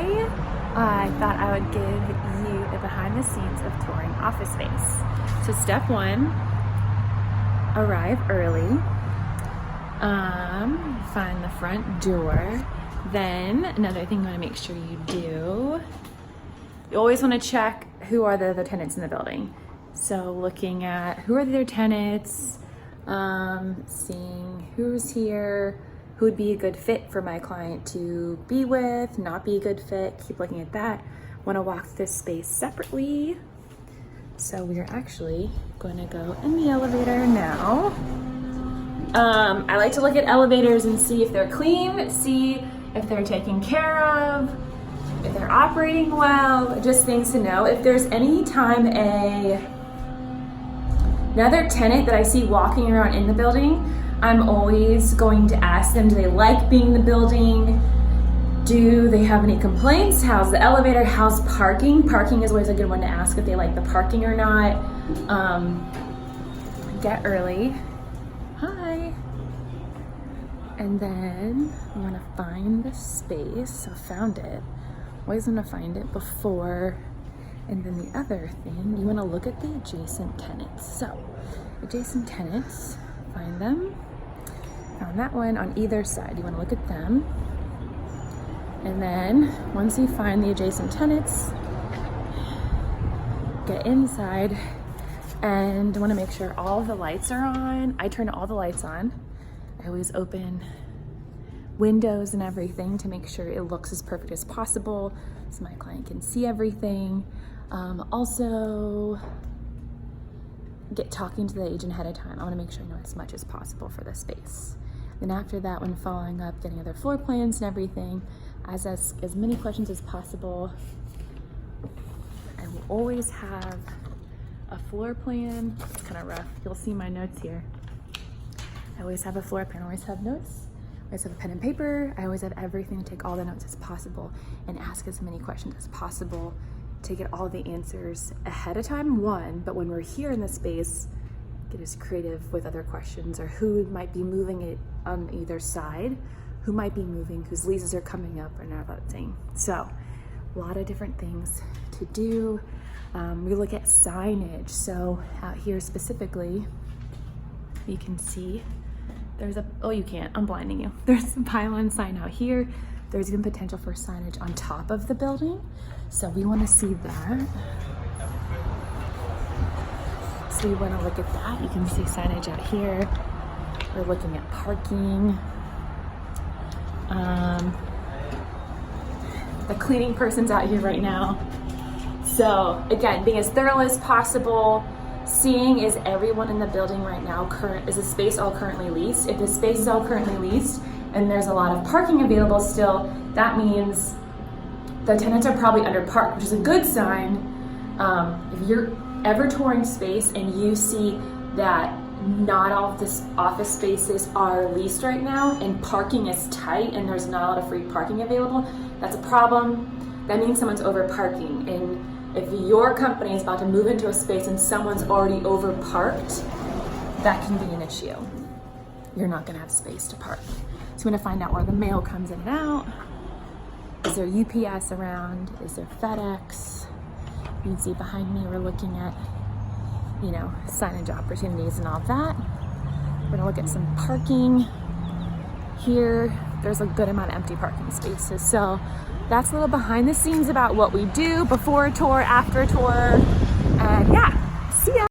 Today, I thought I would give you the behind the scenes of touring office space. So step one, arrive early, find the front door. Then another thing you want to make sure you do, you always want to check who are the other tenants in the building. So looking at who are the other tenants, seeing who's here, who would be a good fit for my client to be with, not be a good fit, keep looking at that. Want to walk this space separately. So we are actually going to go in the elevator now. I like to look at elevators and see if they're clean, see if they're taken care of, if they're operating well, just things to know. If there's any time another tenant that I see walking around in the building, I'm always going to ask them, do they like being in the building? Do they have any complaints? How's the elevator? How's parking? Parking is always a good one to ask if they like the parking or not. Get early. Hi. And then I want to find the space. So found it. Always want to find it before. And then the other thing, you want to look at the adjacent tenants. So adjacent tenants, find them. Found that one on either side. You want to look at them. And then once you find the adjacent tenants, get inside and want to make sure all the lights are on. I turn all the lights on. I always open windows and everything to make sure it looks as perfect as possible so my client can see everything. Also, get talking to the agent ahead of time. I want to make sure I know as much as possible for the space. Then after that, when following up, getting other floor plans and everything, as many questions as possible. I will always have a floor plan. It's kind of rough. You'll see my notes here. I always have a floor plan, I always have notes. I always have a pen and paper. I always have everything to take all the notes as possible and ask as many questions as possible to get all the answers ahead of time, one, but when we're here in the space, get as creative with other questions, or who might be moving it on either side, who might be moving, whose leases are coming up, or not that thing. So a lot of different things to do. We look at signage. So out here specifically, you can see there's you can't, I'm blinding you. There's a pylon sign out here. There's even potential for signage on top of the building. So we want to see that. So we want to look at that. You can see signage out here. We're looking at parking. The cleaning person's out here right now. So again, being as thorough as possible, seeing is everyone in the building right now, is the space all currently leased? If the space is all currently leased and there's a lot of parking available still, that means the tenants are probably under parked, which is a good sign. If you're ever touring space and you see that not all of this office spaces are leased right now and parking is tight and there's not a lot of free parking available, that's a problem. That means someone's over parking. And if your company is about to move into a space and someone's already over parked, that can be an issue. You're not gonna have space to park. So I'm gonna find out where the mail comes in and out. Is there UPS around? Is there FedEx? You can see behind me, we're looking at, signage opportunities and all that. We're gonna look at some parking here. There's a good amount of empty parking spaces. So that's a little behind the scenes about what we do before a tour, after a tour, and yeah.